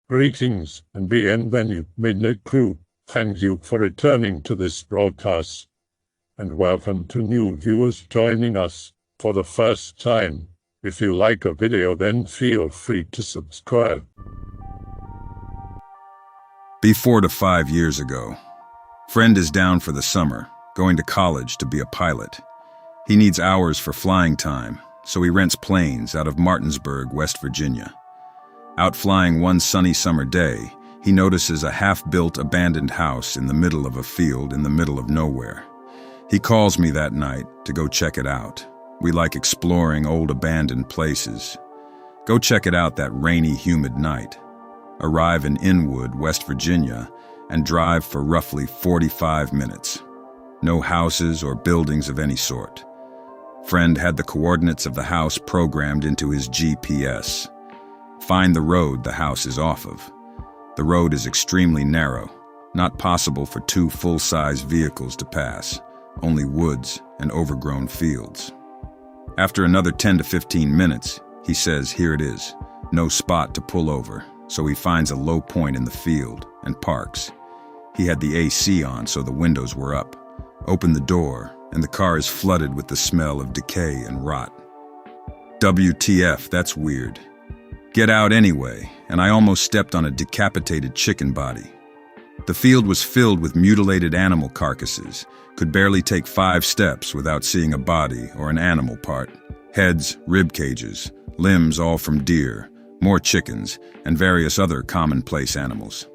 Greetings and bienvenue, Midnight Crew. Thank you for returning to this broadcast. And welcome to new viewers joining us for the first time. If you like a video, then feel free to subscribe. Be 4 to 5 years ago. Friend is down for the summer, going to college to be a pilot. He needs hours for flying time, so he rents planes out of Martinsburg, West Virginia. Out flying one sunny summer day, he notices a half-built abandoned house in the middle of a field in the middle of nowhere. He calls me that night to go check it out. We like exploring old abandoned places. Go check it out that rainy, humid night. Arrive in Innawoods, West Virginia, and drive for roughly 45 minutes. No houses or buildings of any sort. Friend had the coordinates of the house programmed into his GPS. Find the road the house is off of. The road is extremely narrow, not possible for 2 full-size vehicles to pass, only woods and overgrown fields. After another 10 to 15 minutes, he says here it is, no spot to pull over, so he finds a low point in the field and parks. He had the AC on, so the windows were up. Open the door, and the car is flooded with the smell of decay and rot. WTF, that's weird. Get out anyway, and I almost stepped on a decapitated chicken body. The field was filled with mutilated animal carcasses, could barely take 5 steps without seeing a body or an animal part. Heads, rib cages, limbs all from deer, more chickens, and various other commonplace animals.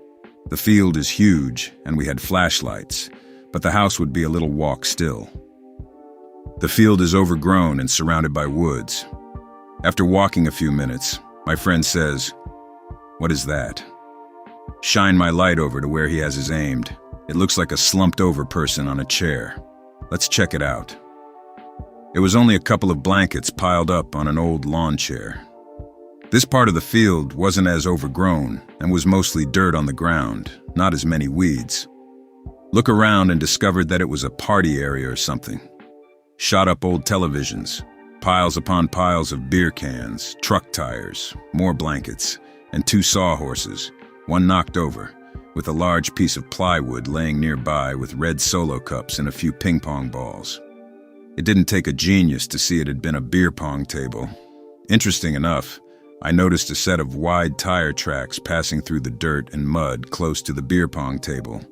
The field is huge, and we had flashlights, but the house would be a little walk still. The field is overgrown and surrounded by woods. After walking a few minutes, my friend says, "What is that?" Shine my light over to where he has his aimed. It looks like a slumped-over person on a chair. Let's check it out. It was only a couple of blankets piled up on an old lawn chair. This part of the field wasn't as overgrown and was mostly dirt on the ground, not as many weeds. Look around and discovered that it was a party area or something. Shot up old televisions, piles upon piles of beer cans, truck tires, more blankets, and 2 sawhorses, one knocked over, with a large piece of plywood laying nearby with red Solo cups and a few ping pong balls. It didn't take a genius to see it had been a beer pong table. Interesting enough, I noticed a set of wide tire tracks passing through the dirt and mud close to the beer pong table.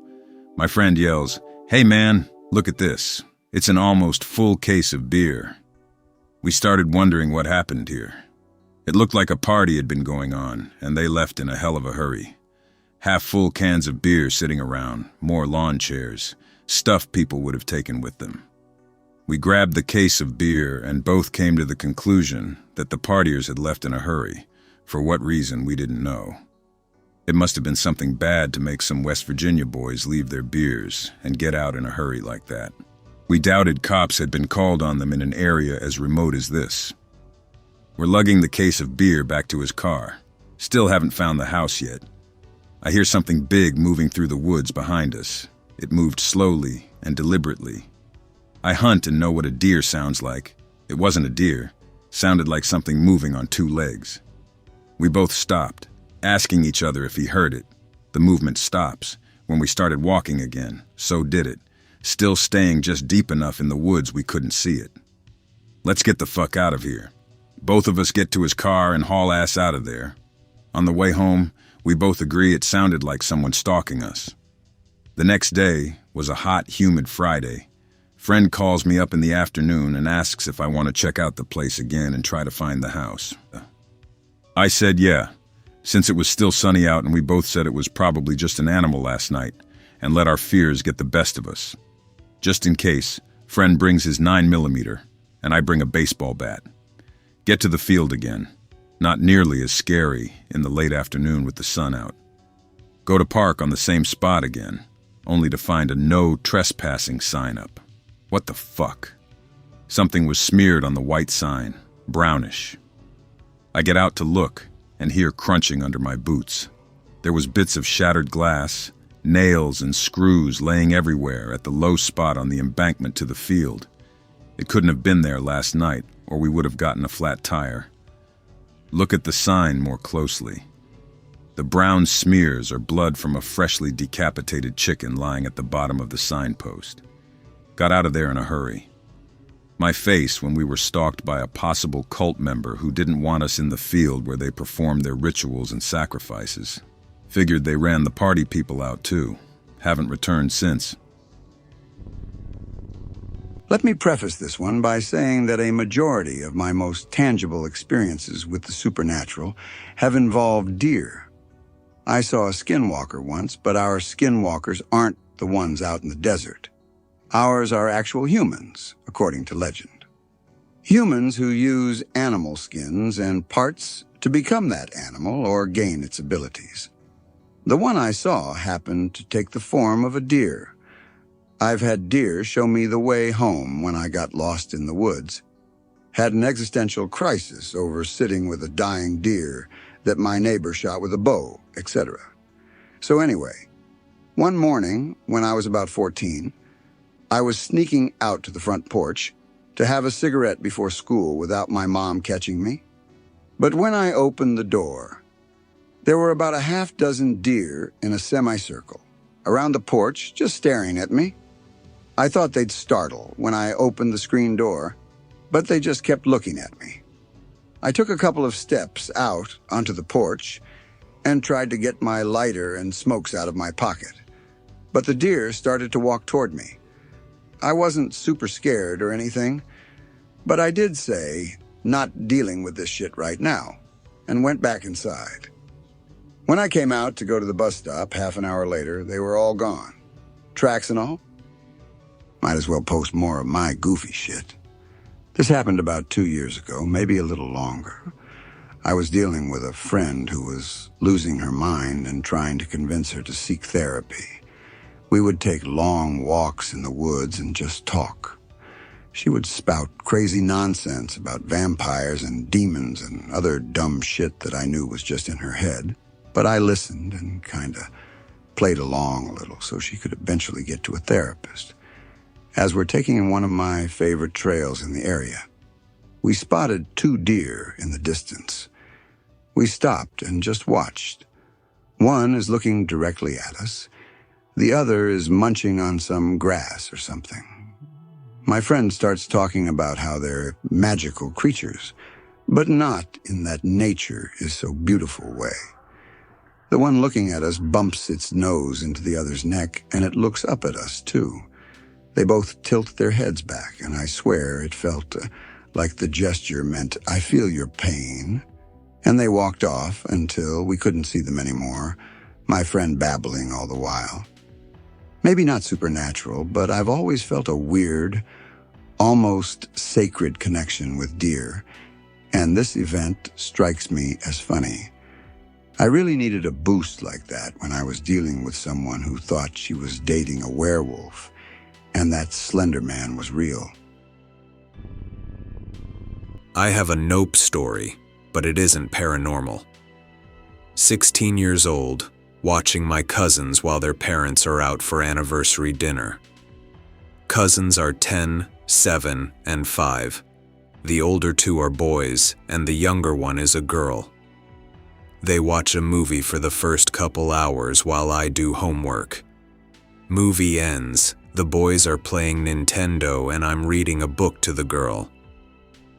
My friend yells, "Hey man, look at this. It's an almost full case of beer." We started wondering what happened here. It looked like a party had been going on, and they left in a hell of a hurry. Half-full cans of beer sitting around, more lawn chairs, stuff people would have taken with them. We grabbed the case of beer and both came to the conclusion that the partiers had left in a hurry. For what reason, we didn't know. It must have been something bad to make some West Virginia boys leave their beers and get out in a hurry like that. We doubted cops had been called on them in an area as remote as this. We're lugging the case of beer back to his car. Still haven't found the house yet. I hear something big moving through the woods behind us. It moved slowly and deliberately. I hunt and know what a deer sounds like. It wasn't a deer. Sounded like something moving on 2 legs. We both stopped, asking each other if he heard it. The movement stops. When we started walking again, so did it. Still staying just deep enough in the woods we couldn't see it. Let's get the fuck out of here. Both of us get to his car and haul ass out of there. On the way home, we both agree it sounded like someone stalking us. The next day was a hot, humid Friday. Friend calls me up in the afternoon and asks if I want to check out the place again and try to find the house. I said yeah, since it was still sunny out and we both said it was probably just an animal last night, and let our fears get the best of us. Just in case, friend brings his 9mm, and I bring a baseball bat. Get to the field again. Not nearly as scary in the late afternoon with the sun out. Go to park on the same spot again, only to find a no trespassing sign up. What the fuck? Something was smeared on the white sign, brownish. I get out to look and hear crunching under my boots. There was bits of shattered glass, nails and screws laying everywhere at the low spot on the embankment to the field. It couldn't have been there last night, or we would have gotten a flat tire. Look at the sign more closely. The brown smears are blood from a freshly decapitated chicken lying at the bottom of the signpost. Got out of there in a hurry. My face when we were stalked by a possible cult member who didn't want us in the field where they performed their rituals and sacrifices. Figured they ran the party people out too. Haven't returned since. Let me preface this one by saying that a majority of my most tangible experiences with the supernatural have involved deer. I saw a skinwalker once, but our skinwalkers aren't the ones out in the desert. Ours are actual humans, according to legend. Humans who use animal skins and parts to become that animal or gain its abilities. The one I saw happened to take the form of a deer. I've had deer show me the way home when I got lost in the woods. Had an existential crisis over sitting with a dying deer that my neighbor shot with a bow, etc. So anyway, one morning when I was about 14, I was sneaking out to the front porch to have a cigarette before school without my mom catching me. But when I opened the door, there were about a half-dozen deer in a semicircle around the porch just staring at me. I thought they'd startle when I opened the screen door, but they just kept looking at me. I took a couple of steps out onto the porch and tried to get my lighter and smokes out of my pocket, but the deer started to walk toward me. I wasn't super scared or anything, but I did say, not dealing with this shit right now, and went back inside. When I came out to go to the bus stop half an hour later, they were all gone. Tracks and all. Might as well post more of my goofy shit. This happened about 2 years ago, maybe a little longer. I was dealing with a friend who was losing her mind and trying to convince her to seek therapy. We would take long walks in the woods and just talk. She would spout crazy nonsense about vampires and demons and other dumb shit that I knew was just in her head. But I listened and kinda played along a little so she could eventually get to a therapist. As we're taking one of my favorite trails in the area, we spotted 2 deer in the distance. We stopped and just watched. One is looking directly at us. The other is munching on some grass or something. My friend starts talking about how they're magical creatures, but not in that nature is so beautiful way. The one looking at us bumps its nose into the other's neck, and it looks up at us, too. They both tilt their heads back, and I swear it felt like the gesture meant, I feel your pain. And they walked off until we couldn't see them anymore, my friend babbling all the while. Maybe not supernatural, but I've always felt a weird, almost sacred connection with deer, and this event strikes me as funny. I really needed a boost like that when I was dealing with someone who thought she was dating a werewolf, and that Slender Man was real. I have a nope story, but it isn't paranormal. 16 years old, watching my cousins while their parents are out for anniversary dinner. Cousins are 10, 7, and 5. The older 2 are boys, and the younger one is a girl. They watch a movie for the first couple hours while I do homework. Movie ends, the boys are playing Nintendo and I'm reading a book to the girl.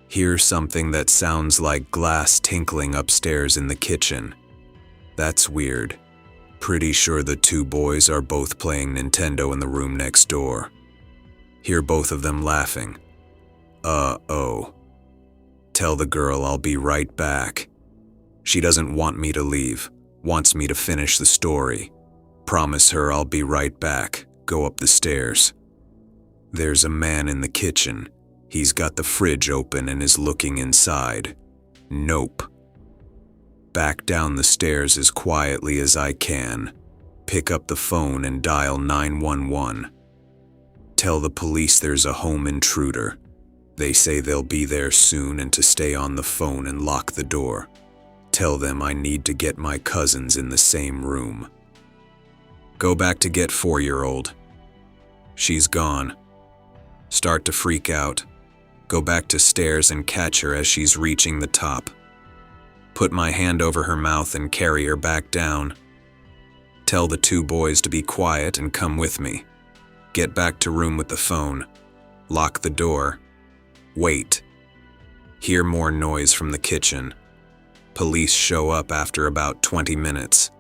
Hear something that sounds like glass tinkling upstairs in the kitchen. That's weird. Pretty sure the 2 boys are both playing Nintendo in the room next door. Hear both of them laughing. Oh. Tell the girl I'll be right back. She doesn't want me to leave, wants me to finish the story. Promise her I'll be right back, go up the stairs. There's a man in the kitchen. He's got the fridge open and is looking inside. Nope. Back down the stairs as quietly as I can. Pick up the phone and dial 911. Tell the police there's a home intruder. They say they'll be there soon and to stay on the phone and lock the door. Tell them I need to get my cousins in the same room. Go back to get 4-year-old. She's gone. Start to freak out. Go back to stairs and catch her as she's reaching the top. Put my hand over her mouth and carry her back down. Tell the two boys to be quiet and come with me. Get back to room with the phone. Lock the door. Wait. Hear more noise from the kitchen. Police show up after about 20 minutes.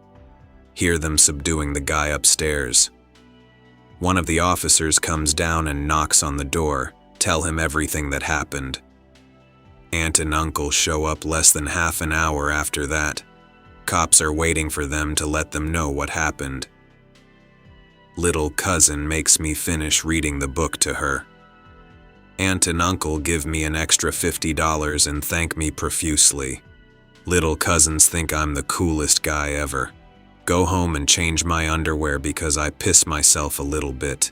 Hear them subduing the guy upstairs. One of the officers comes down and knocks on the door. Tell him everything that happened. Aunt and uncle show up less than half an hour after that. Cops are waiting for them to let them know what happened. Little cousin makes me finish reading the book to her. Aunt and uncle give me an extra $50 and thank me profusely. Little cousins think I'm the coolest guy ever. Go home and change my underwear because I piss myself a little bit.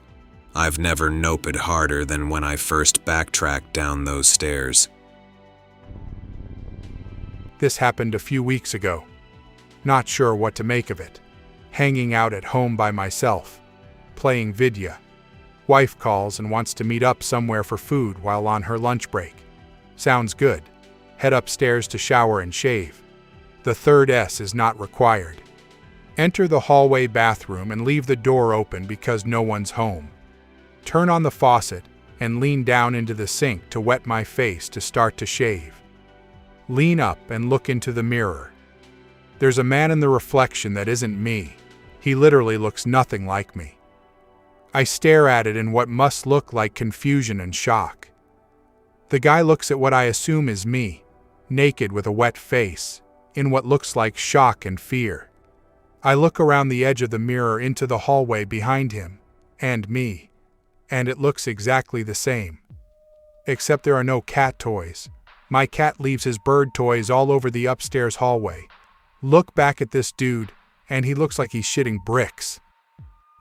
I've never noped harder than when I first backtracked down those stairs. This happened a few weeks ago. Not sure what to make of it. Hanging out at home by myself. Playing vidya. Wife calls and wants to meet up somewhere for food while on her lunch break. Sounds good. Head upstairs to shower and shave. The third S is not required. Enter the hallway bathroom and leave the door open because no one's home. Turn on the faucet and lean down into the sink to wet my face to start to shave. Lean up and look into the mirror. There's a man in the reflection that isn't me. He literally looks nothing like me. I stare at it in what must look like confusion and shock. The guy looks at what I assume is me, naked with a wet face, in what looks like shock and fear. I look around the edge of the mirror into the hallway behind him, and me, and it looks exactly the same. Except there are no cat toys. My cat leaves his bird toys all over the upstairs hallway. Look back at this dude, and he looks like he's shitting bricks.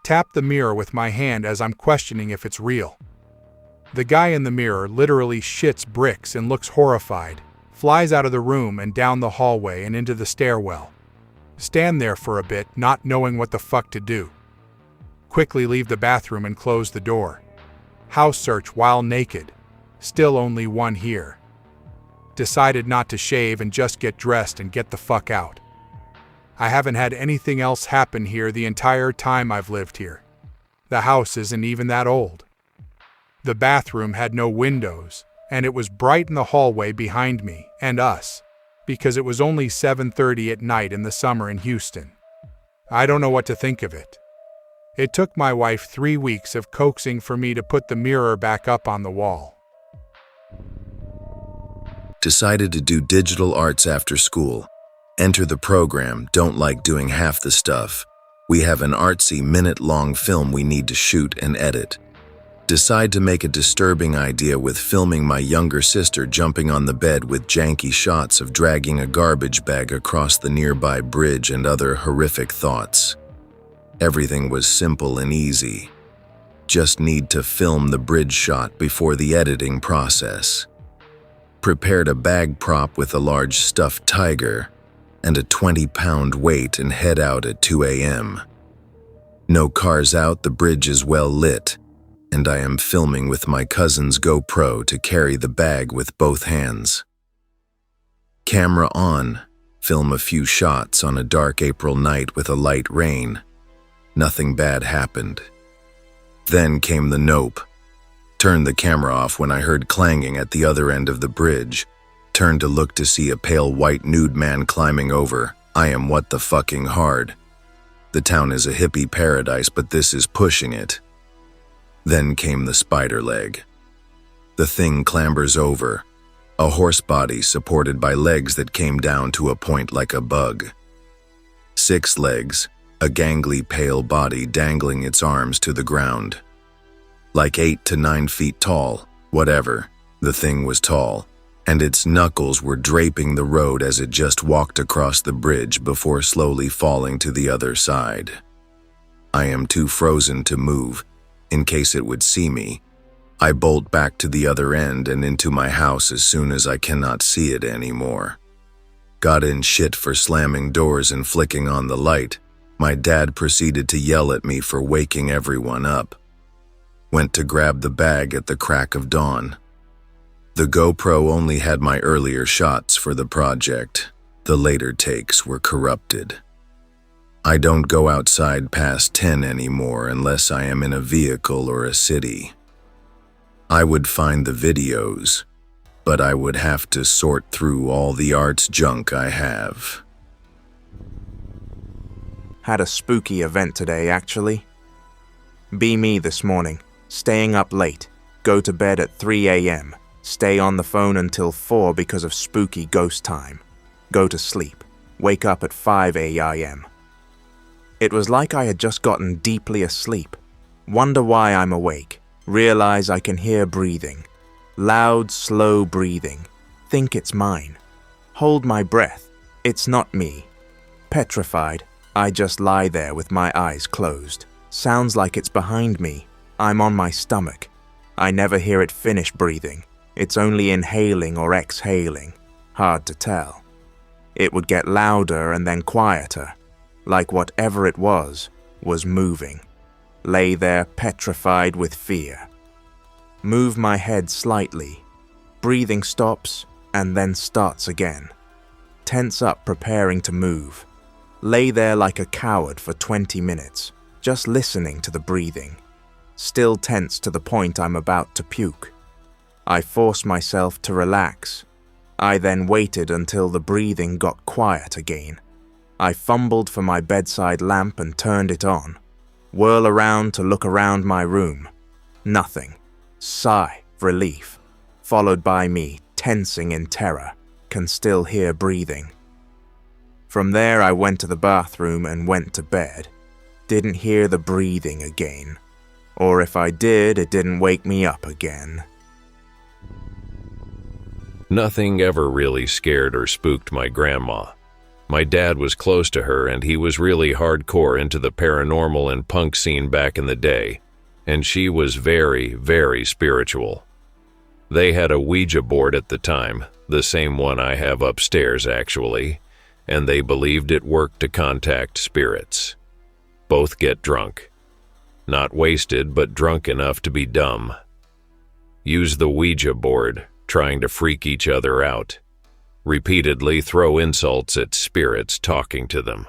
Tap the mirror with my hand as I'm questioning if it's real. The guy in the mirror literally shits bricks and looks horrified, flies out of the room and down the hallway and into the stairwell. Stand there for a bit, not knowing what the fuck to do. Quickly leave the bathroom and close the door. House search while naked. Still only one here. Decided not to shave and just get dressed and get the fuck out. I haven't had anything else happen here the entire time I've lived here. The house isn't even that old. The bathroom had no windows, and it was bright in the hallway behind me and us, because it was only 7:30 at night in the summer in Houston. I don't know what to think of it. It took my wife 3 weeks of coaxing for me to put the mirror back up on the wall. Decided to do digital arts after school. Enter the program, don't like doing half the stuff. We have an artsy minute-long film we need to shoot and edit. Decide to make a disturbing idea with filming my younger sister jumping on the bed with janky shots of dragging a garbage bag across the nearby bridge and other horrific thoughts. Everything was simple and easy. Just need to film the bridge shot before the editing process. Prepared a bag prop with a large stuffed tiger and a 20-pound weight and head out at 2 a.m. No cars out, the bridge is well lit, and I am filming with my cousin's GoPro to carry the bag with both hands. Camera on, film a few shots on a dark April night with a light rain. Nothing bad happened. Then came the nope. Turned the camera off when I heard clanging at the other end of the bridge. Turned to look to see a pale white nude man climbing over. I am what the fucking hard. The town is a hippie paradise, but this is pushing it. Then came the spider leg. The thing clambers over. A horse body supported by legs that came down to a point like a bug. 6 legs, a gangly pale body dangling its arms to the ground. Like 8 to 9 feet tall, whatever, the thing was tall, and its knuckles were draping the road as it just walked across the bridge before slowly falling to the other side. I am too frozen to move, in case it would see me. I bolt back to the other end and into my house as soon as I cannot see it anymore. Got in shit for slamming doors and flicking on the light. My dad proceeded to yell at me for waking everyone up. Went to grab the bag at the crack of dawn. The GoPro only had my earlier shots for the project. The later takes were corrupted. I don't go outside past 10 anymore unless I am in a vehicle or a city. I would find the videos, but I would have to sort through all the arts junk I have. Had a spooky event today, actually. Be me this morning, staying up late, go to bed at 3 a.m., stay on the phone until 4 because of spooky ghost time, go to sleep, wake up at 5 a.m. It was like I had just gotten deeply asleep. Wonder why I'm awake, realize I can hear breathing. Loud, slow breathing. Think it's mine. Hold my breath. It's not me. Petrified, I just lie there with my eyes closed. Sounds like it's behind me. I'm on my stomach. I never hear it finish breathing. It's only inhaling or exhaling. Hard to tell. It would get louder and then quieter, like whatever it was moving. Lay there petrified with fear. Move my head slightly. Breathing stops and then starts again. Tense up, preparing to move. Lay there like a coward for 20 minutes, just listening to the breathing. Still tense to the point I'm about to puke. I forced myself to relax. I then waited until the breathing got quiet again. I fumbled for my bedside lamp and turned it on. Whirl around to look around my room. Nothing. Sigh, relief. Followed by me, tensing in terror. Can still hear breathing. From there I went to the bathroom and went to bed. Didn't hear the breathing again. Or if I did, it didn't wake me up again. Nothing ever really scared or spooked my grandma. My dad was close to her and he was really hardcore into the paranormal and punk scene back in the day, and she was very, very spiritual. They had a Ouija board at the time, the same one I have upstairs actually, and they believed it worked to contact spirits. Both get drunk. Not wasted, but drunk enough to be dumb. Use the Ouija board, trying to freak each other out. Repeatedly throw insults at spirits talking to them.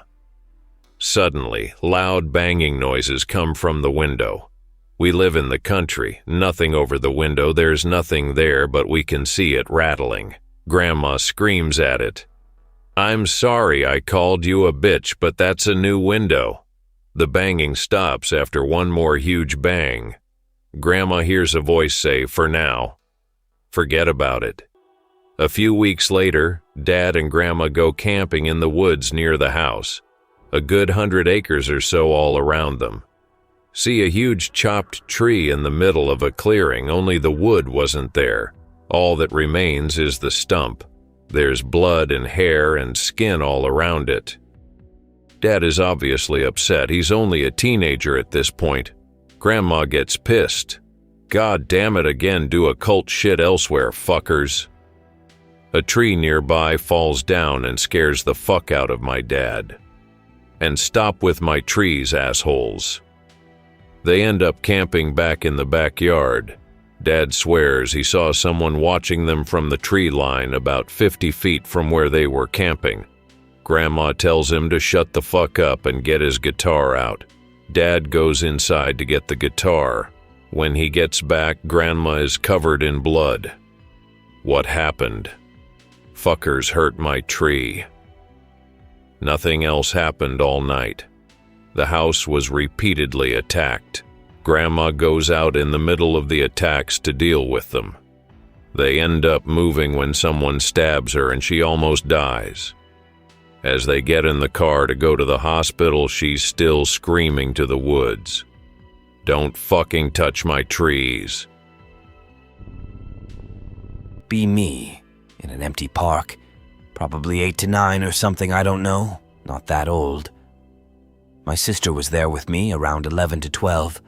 Suddenly, loud banging noises come from the window. We live in the country, nothing over the window, there's nothing there, but we can see it rattling. Grandma screams at it. "I'm sorry I called you a bitch, but that's a new window." The banging stops after one more huge bang. Grandma hears a voice say, "For now." Forget about it. A few weeks later, Dad and Grandma go camping in the woods near the house. A good 100 acres or so all around them. See a huge chopped tree in the middle of a clearing, only the wood wasn't there. All that remains is the stump. There's blood and hair and skin all around it. Dad is obviously upset. He's only a teenager at this point. Grandma gets pissed. "God damn it again, do occult shit elsewhere, fuckers." A tree nearby falls down and scares the fuck out of my dad. "And stop with my trees, assholes." They end up camping back in the backyard. Dad swears he saw someone watching them from the tree line about 50 feet from where they were camping. Grandma tells him to shut the fuck up and get his guitar out. Dad goes inside to get the guitar. When he gets back, Grandma is covered in blood. What happened? Fuckers hurt my tree. Nothing else happened all night. The house was repeatedly attacked. Grandma goes out in the middle of the attacks to deal with them. They end up moving when someone stabs her and she almost dies. As they get in the car to go to the hospital, she's still screaming to the woods. "Don't fucking touch my trees." Be me, in an empty park, probably 8 to 9 or something, I don't know, not that old. My sister was there with me around 11 to 12.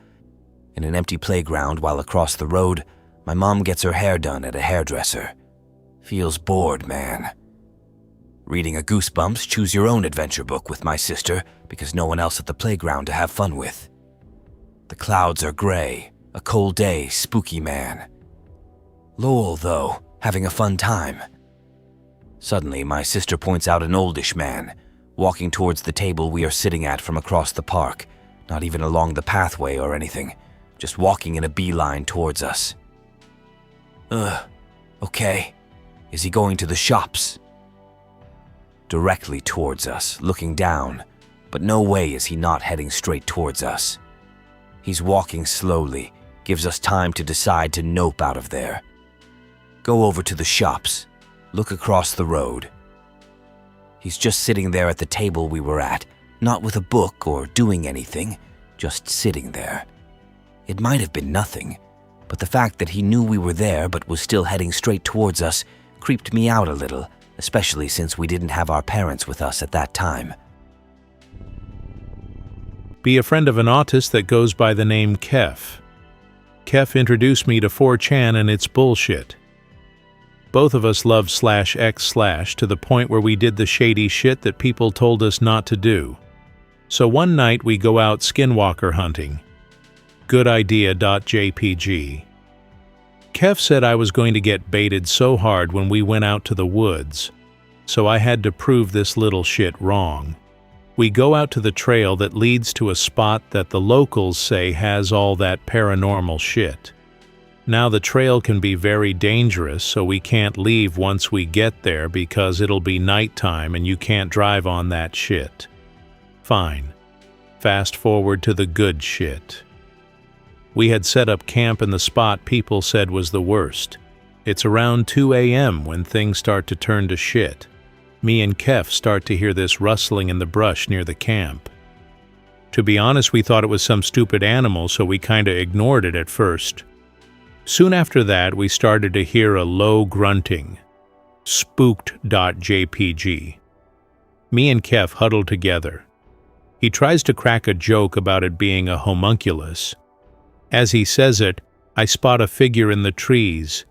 In an empty playground while across the road, my mom gets her hair done at a hairdresser. Feels bored, man. Reading a Goosebumps Choose Your Own Adventure book with my sister because no one else at the playground to have fun with. The clouds are gray, a cold day, spooky man. Lowell, though, having a fun time. Suddenly, my sister points out an oldish man, walking towards the table we are sitting at from across the park, not even along the pathway or anything, just walking in a beeline towards us. Okay. Is he going to the shops? Directly towards us, looking down, but no way is he not heading straight towards us. He's walking slowly, gives us time to decide to nope out of there. Go over to the shops, look across the road. He's just sitting there at the table we were at, not with a book or doing anything, just sitting there. It might have been nothing, but the fact that he knew we were there but was still heading straight towards us creeped me out a little, especially since we didn't have our parents with us at that time. Be a friend of an autist that goes by the name Keff. Keff introduced me to 4chan and its bullshit. Both of us love /x/ to the point where we did the shady shit that people told us not to do. So one night we go out Skinwalker hunting. Good idea.jpg. Keff said I was going to get baited so hard when we went out to the woods, so I had to prove this little shit wrong. We go out to the trail that leads to a spot that the locals say has all that paranormal shit. Now the trail can be very dangerous, so we can't leave once we get there because it'll be nighttime and you can't drive on that shit. Fine. Fast forward to the good shit. We had set up camp in the spot people said was the worst. It's around 2 a.m. when things start to turn to shit. Me and Keff start to hear this rustling in the brush near the camp. To be honest, we thought it was some stupid animal, so we kinda ignored it at first. Soon after that, we started to hear a low grunting. Spooked.jpg. Me and Keff huddle together. He tries to crack a joke about it being a homunculus. As he says it, I spot a figure in the trees.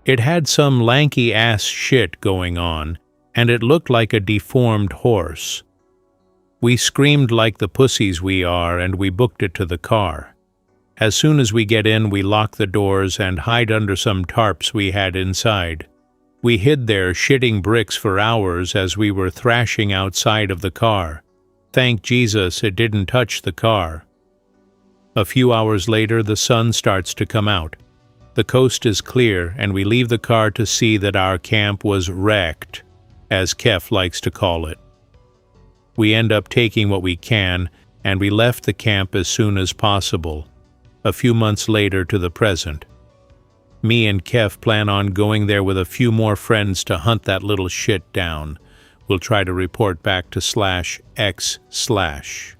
It had some lanky-ass shit going on, and it looked like a deformed horse. We screamed like the pussies we are, and we booked it to the car. As soon as we get in, we lock the doors and hide under some tarps we had inside. We hid there shitting bricks for hours as we were thrashing outside of the car. Thank Jesus it didn't touch the car. A few hours later, the sun starts to come out. The coast is clear, and we leave the car to see that our camp was wrecked, as Keff likes to call it. We end up taking what we can, and we left the camp as soon as possible, a few months later to the present. Me and Keff plan on going there with a few more friends to hunt that little shit down. We'll try to report back to /x/.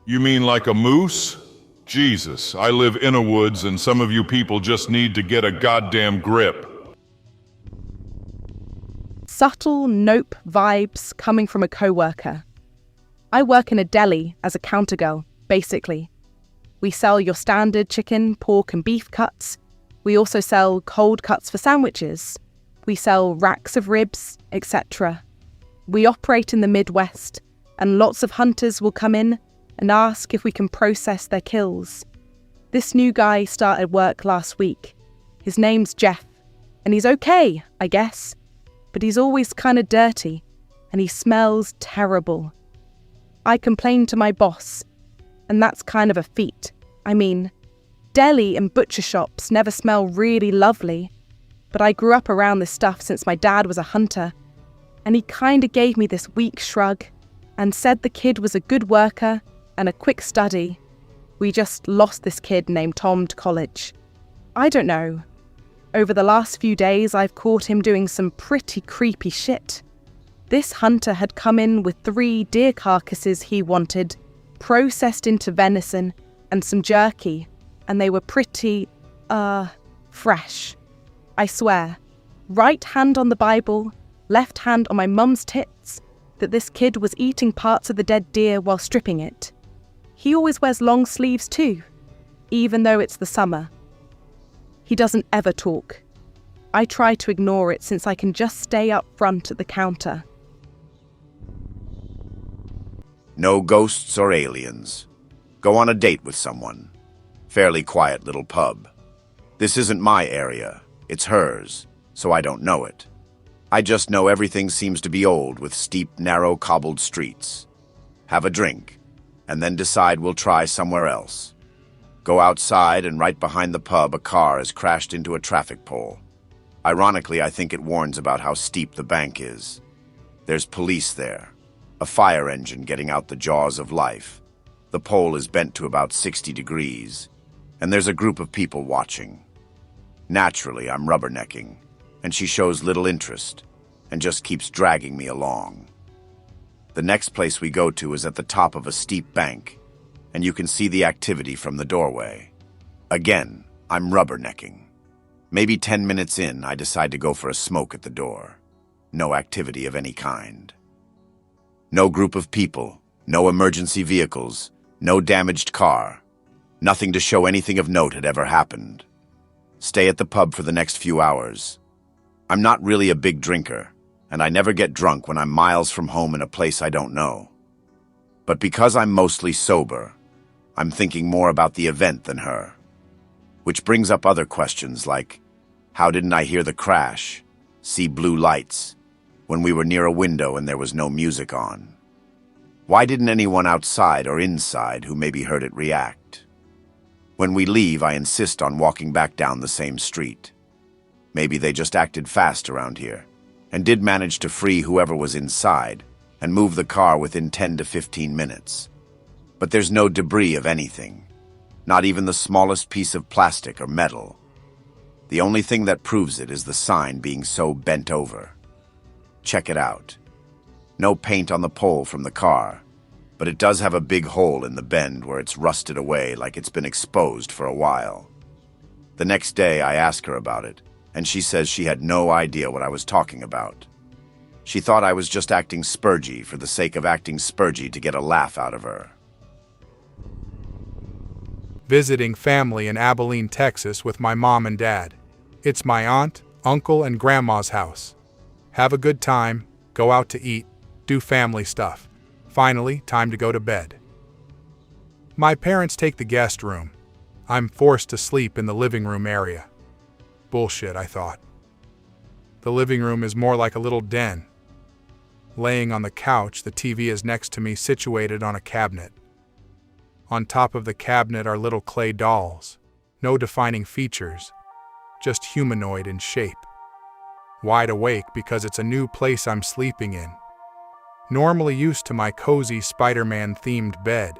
You mean like a moose? Jesus, I live Innawoods and some of you people just need to get a goddamn grip. Subtle nope vibes coming from a co-worker. I work in a deli as a counter girl, basically. We sell your standard chicken, pork and beef cuts. We also sell cold cuts for sandwiches. We sell racks of ribs, etc. We operate in the Midwest, and lots of hunters will come in and ask if we can process their kills. This new guy started work last week. His name's Jeff, and he's okay, I guess, but he's always kind of dirty, and he smells terrible. I complained to my boss, and that's kind of a feat. I mean, deli and butcher shops never smell really lovely, but I grew up around this stuff since my dad was a hunter, and he kind of gave me this weak shrug and said the kid was a good worker and a quick study. We just lost this kid named Tom to college. I don't know. Over the last few days, I've caught him doing some pretty creepy shit. This hunter had come in with 3 deer carcasses he wanted, processed into venison and some jerky, and they were pretty, fresh. I swear, right hand on the Bible, left hand on my mum's tits, that this kid was eating parts of the dead deer while stripping it. He always wears long sleeves too, even though it's the summer. He doesn't ever talk. I try to ignore it since I can just stay up front at the counter. No ghosts or aliens. Go on a date with someone. Fairly quiet little pub. This isn't my area, it's hers, so I don't know it. I just know everything seems to be old with steep, narrow, cobbled streets. Have a drink, and then decide we'll try somewhere else. Go outside, and right behind the pub, a car has crashed into a traffic pole. Ironically, I think it warns about how steep the bank is. There's police there, a fire engine getting out the jaws of life. The pole is bent to about 60 degrees, and there's a group of people watching. Naturally, I'm rubbernecking, and she shows little interest, and just keeps dragging me along. The next place we go to is at the top of a steep bank, and you can see the activity from the doorway. Again, I'm rubbernecking. Maybe 10 minutes in, I decide to go for a smoke at the door. No activity of any kind. No group of people, no emergency vehicles, no damaged car. Nothing to show anything of note had ever happened. Stay at the pub for the next few hours. I'm not really a big drinker, and I never get drunk when I'm miles from home in a place I don't know. But because I'm mostly sober, I'm thinking more about the event than her. Which brings up other questions like, how didn't I hear the crash, see blue lights, when we were near a window and there was no music on? Why didn't anyone outside or inside who maybe heard it react? When we leave, I insist on walking back down the same street. Maybe they just acted fast around here, and did manage to free whoever was inside, and move the car within 10 to 15 minutes. But there's no debris of anything, not even the smallest piece of plastic or metal. The only thing that proves it is the sign being so bent over. Check it out. No paint on the pole from the car, but it does have a big hole in the bend where it's rusted away like it's been exposed for a while. The next day I ask her about it, and she says she had no idea what I was talking about. She thought I was just acting spurgy for the sake of acting spurgy to get a laugh out of her. Visiting family in Abilene, Texas with my mom and dad. It's my aunt, uncle, and grandma's house. Have a good time, go out to eat, do family stuff. Finally, time to go to bed. My parents take the guest room. I'm forced to sleep in the living room area. Bullshit, I thought. The living room is more like a little den. Laying on the couch, the TV is next to me, situated on a cabinet. On top of the cabinet are little clay dolls. No defining features, just humanoid in shape. Wide awake because it's a new place I'm sleeping in. Normally used to my cozy Spider-Man themed bed.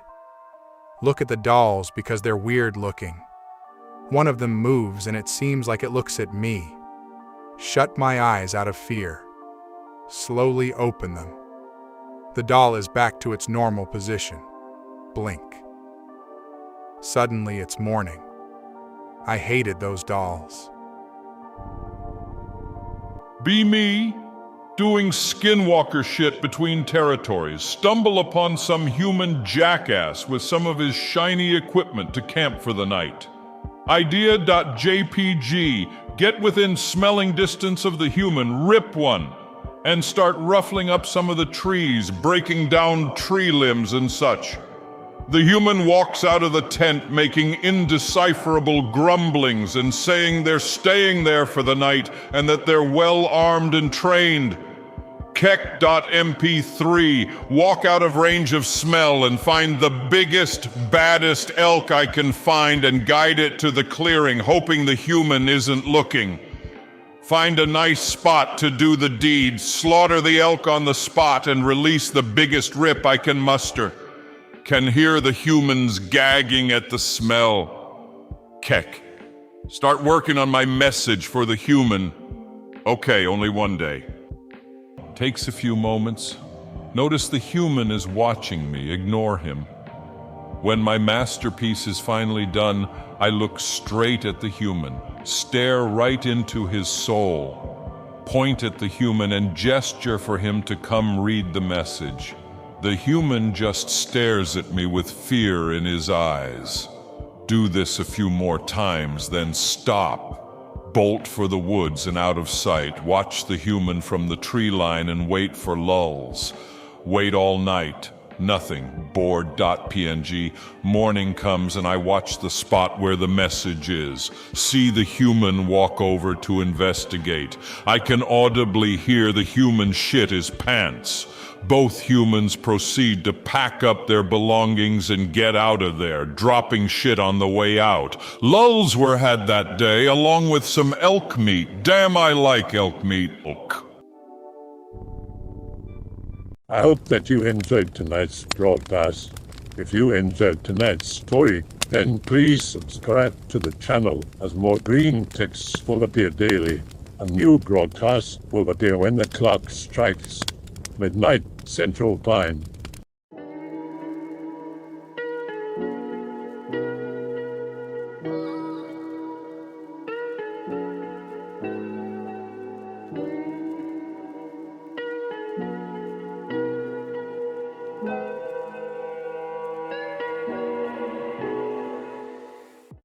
Look at the dolls because they're weird looking. One of them moves and it seems like it looks at me. Shut my eyes out of fear. Slowly open them. The doll is back to its normal position. Blink. Suddenly it's morning. I hated those dolls. Be me, doing Skinwalker shit between territories, stumble upon some human jackass with some of his shiny equipment to camp for the night. Idea.jpg, get within smelling distance of the human, rip one, and start ruffling up some of the trees, breaking down tree limbs and such. The human walks out of the tent making indecipherable grumblings and saying they're staying there for the night and that they're well armed and trained. Keck.mp3, walk out of range of smell and find the biggest, baddest elk I can find and guide it to the clearing, hoping the human isn't looking. Find a nice spot to do the deed, slaughter the elk on the spot and release the biggest rip I can muster. Can hear the humans gagging at the smell. Keck, start working on my message for the human. Okay, only one day. Takes a few moments. Notice the human is watching me, ignore him. When my masterpiece is finally done, I look straight at the human, stare right into his soul, point at the human and gesture for him to come read the message. The human just stares at me with fear in his eyes. Do this a few more times, then stop. Bolt for the woods and out of sight. Watch the human from the tree line and wait for lulls. Wait all night. Nothing. Bored.png. Morning comes and I watch the spot where the message is. See the human walk over to investigate. I can audibly hear the human shit his pants. Both humans proceed to pack up their belongings and get out of there, dropping shit on the way out. Lulls were had that day, along with some elk meat. Damn, I like elk meat. Elk. I hope that you enjoyed tonight's broadcast. If you enjoyed tonight's story, then please subscribe to the channel, as more Greentext will appear daily. A new broadcast will appear when the clock strikes midnight Central Time.